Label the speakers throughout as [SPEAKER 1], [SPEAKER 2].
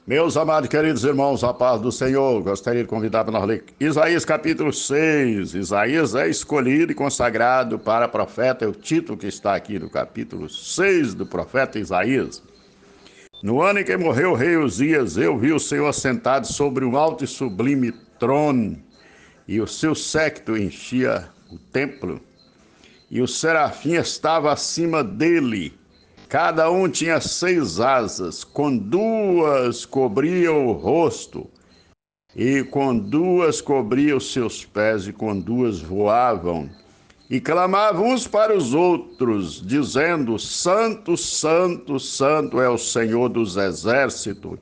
[SPEAKER 1] Meus amados e queridos irmãos, a paz do Senhor, gostaria de convidar para nós ler Isaías capítulo 6. Isaías é escolhido e consagrado para profeta, é o título que está aqui no capítulo 6 do profeta Isaías. No ano em que morreu o rei Uzias, eu vi o Senhor sentado sobre um alto e sublime trono, e o seu séquito enchia o templo, e o serafim estava acima dele. Cada um tinha 6 asas, com 2 cobria o rosto, e com 2 cobria os seus pés, e com 2 voavam. E clamavam uns para os outros, dizendo: Santo, Santo, Santo é o Senhor dos exércitos.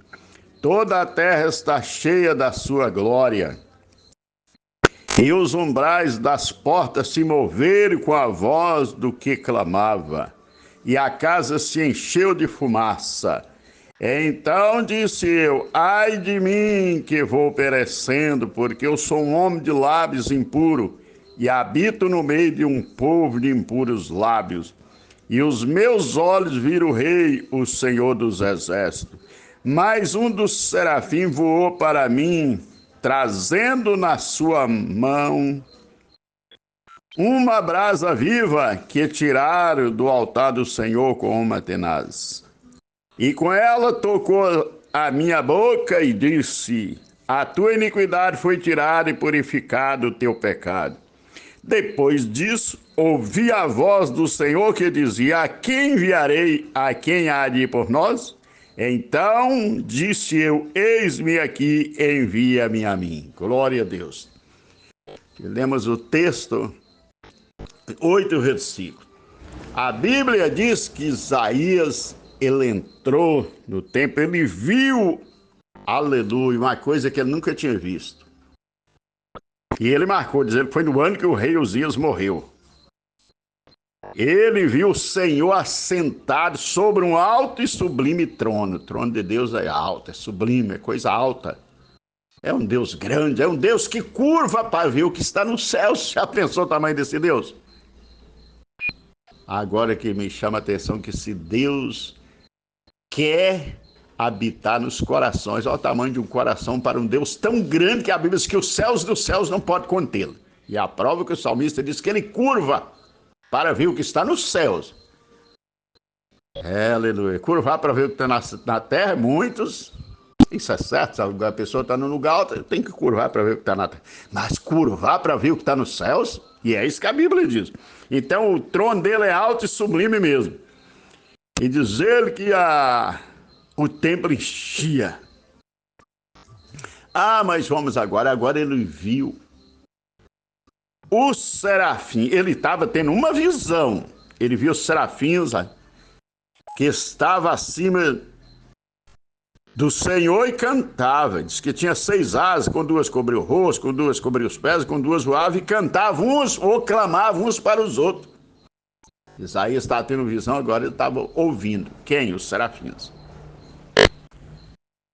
[SPEAKER 1] Toda a terra está cheia da sua glória. E os umbrais das portas se moveram com a voz do que clamava, e a casa se encheu de fumaça. Então disse eu: ai de mim, que vou perecendo, porque eu sou um homem de lábios impuros, e habito no meio de um povo de impuros lábios. E os meus olhos viram o Rei, o Senhor dos exércitos. Mas um dos serafins voou para mim, trazendo na sua mão uma brasa viva que tiraram do altar do Senhor com uma tenaz. E com ela tocou a minha boca e disse: a tua iniquidade foi tirada e purificado o teu pecado. Depois disso, ouvi a voz do Senhor que dizia: a quem enviarei? A quem há de ir por nós? Então disse eu: eis-me aqui, envia-me a mim. Glória a Deus. Lemos o texto, 8 versículos. A Bíblia diz que Isaías, ele entrou no templo, ele viu, aleluia, uma coisa que ele nunca tinha visto. E ele marcou, dizendo que foi no ano que o rei Uzias morreu. Ele viu o Senhor assentado sobre um alto e sublime trono. O trono de Deus é alto, é sublime, é coisa alta. É um Deus grande, é um Deus que curva para ver o que está no céu. Você já pensou o tamanho desse Deus? Agora que me chama a atenção que se Deus quer habitar nos corações, olha o tamanho de um coração para um Deus tão grande que a Bíblia diz que os céus dos céus não podem contê-lo. E a prova que o salmista diz que ele curva para ver o que está nos céus. Aleluia. Curvar para ver o que está na terra, muitos, isso é certo, se a pessoa está no lugar alto, tem que curvar para ver o que está na terra. Mas curvar para ver o que está nos céus, e é isso que a Bíblia diz. Então o trono dele é alto e sublime mesmo. E diz ele que o templo enchia. Mas vamos agora ele viu o serafim, ele estava tendo uma visão. Ele viu os serafins que estava acima do Senhor e cantava. Diz que tinha 6 asas, com 2 cobriu o rosto, com 2 cobriu os pés, com 2 voava, e cantavam uns ou clamavam uns para os outros. Isaías estava tendo visão, agora ele estava ouvindo. Quem? Os serafins.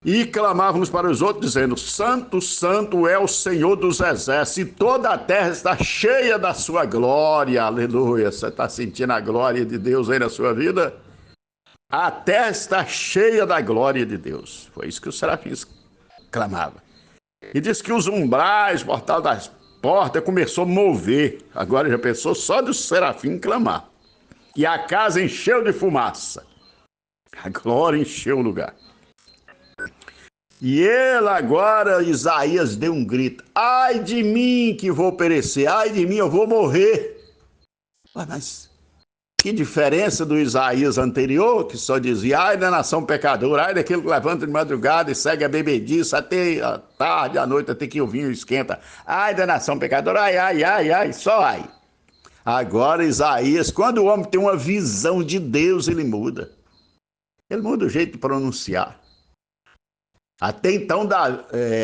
[SPEAKER 1] E clamavam uns para os outros, dizendo: Santo, Santo é o Senhor dos exércitos, e toda a terra está cheia da sua glória. Aleluia. Você está sentindo a glória de Deus aí na sua vida? A terra está cheia da glória de Deus. Foi isso que os serafins clamavam. E diz que os umbrais, portal das portas, começou a mover. Agora já pensou só dos serafins clamar. E a casa encheu de fumaça. A glória encheu o lugar. E ele agora, Isaías, deu um grito: ai de mim que vou perecer, ai de mim, eu vou morrer. Mas que diferença do Isaías anterior, que só dizia: ai da nação pecadora, ai daquele que levanta de madrugada e segue a bebediça até a tarde, à noite, até que o vinho esquenta. Ai da nação pecadora, ai, só ai. Agora Isaías, quando o homem tem uma visão de Deus, ele muda. Ele muda o jeito de pronunciar. Até então,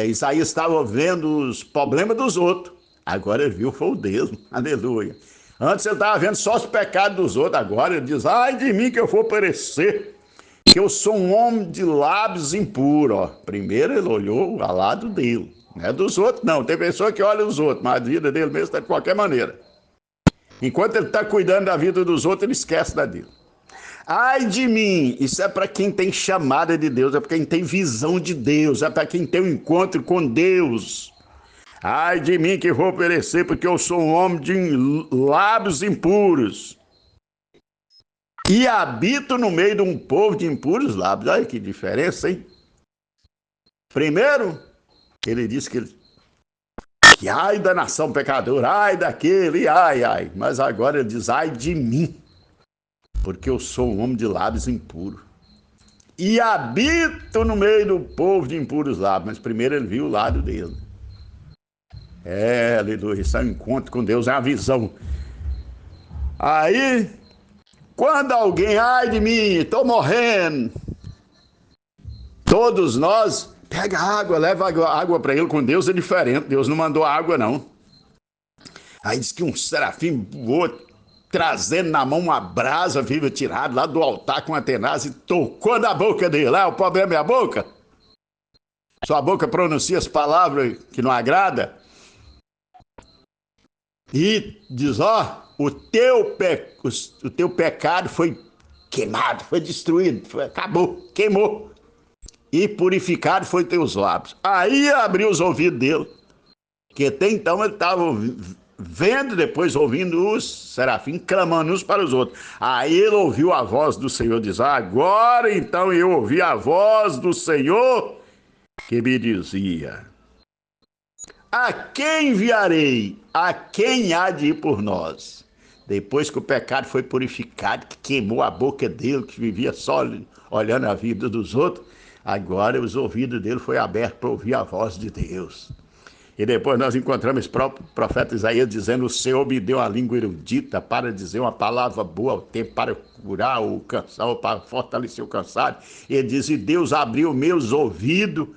[SPEAKER 1] Isaías estava vendo os problemas dos outros. Agora ele viu foi o Deus. Aleluia. Antes ele estava vendo só os pecados dos outros. Agora ele diz: ai de mim que eu vou perecer, que eu sou um homem de lábios impuros. Primeiro ele olhou ao lado dele. Não é dos outros, não. Tem pessoa que olha os outros, mas a vida dele mesmo está de qualquer maneira. Enquanto ele está cuidando da vida dos outros, ele esquece da dele. Ai de mim, isso é para quem tem chamada de Deus, é para quem tem visão de Deus, é para quem tem um encontro com Deus. Ai de mim que vou perecer, porque eu sou um homem de lábios impuros e habito no meio de um povo de impuros lábios. Olha que diferença, hein? Primeiro, ele disse que ai da nação pecadora, ai daquele, ai. Mas agora ele diz, ai de mim, porque eu sou um homem de lábios impuros e habito no meio do povo de impuros lábios. Mas primeiro ele viu o lado dele. Aleluia, isso é um encontro com Deus, é uma visão. Aí, quando alguém, ai de mim, estou morrendo, todos nós, pega água, leva água para ele. Com Deus é diferente, Deus não mandou água não. Aí diz que um serafim voou, trazendo na mão uma brasa viva tirada lá do altar com a tenaz e tocou na boca dele. O problema é a boca? Sua boca pronuncia as palavras que não agrada. E diz, o teu pecado foi queimado, foi destruído, acabou, queimou. E purificado foi teus lábios. Aí abriu os ouvidos dele, que até então ele estava vendo, depois ouvindo os serafins clamando uns para os outros. Aí ele ouviu a voz do Senhor, diz, agora então eu ouvi a voz do Senhor que me dizia, a quem enviarei? A quem há de ir por nós? Depois que o pecado foi purificado, que queimou a boca dele, que vivia só olhando a vida dos outros, agora os ouvidos dele foram abertos para ouvir a voz de Deus. E depois nós encontramos o próprio profeta Isaías dizendo, o Senhor me deu a língua erudita para dizer uma palavra boa ao tempo, para curar o cansado, para fortalecer o cansado. Ele diz, e Deus abriu meus ouvidos,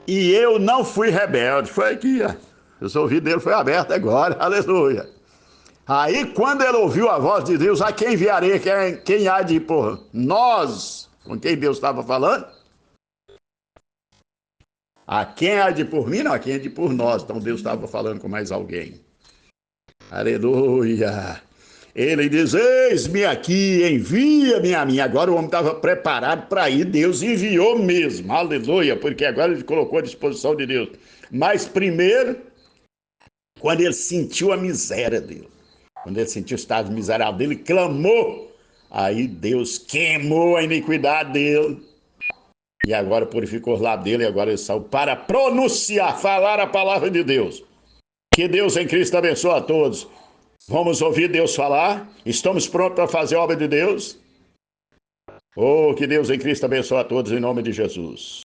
[SPEAKER 1] e eu não fui rebelde. Foi aqui, os ouvidos dele foram abertos agora, aleluia. Aí quando ele ouviu a voz de Deus, a quem enviarei, quem há de ir por nós, com quem Deus estava falando? A quem há de ir por mim? Não, a quem há de ir por nós. Então Deus estava falando com mais alguém. Aleluia. Ele diz, eis-me aqui, envia-me a mim. Agora o homem estava preparado para ir, Deus enviou mesmo, aleluia, porque agora ele colocou à disposição de Deus. Mas primeiro, quando ele sentiu a miséria dele, quando ele sentiu o estado miserável dele, clamou, aí Deus queimou a iniquidade dele, e agora purificou os lábios dele, e agora ele saiu para pronunciar, falar a palavra de Deus. Que Deus em Cristo abençoe a todos. Vamos ouvir Deus falar? Estamos prontos para fazer a obra de Deus? Que Deus em Cristo abençoe a todos em nome de Jesus.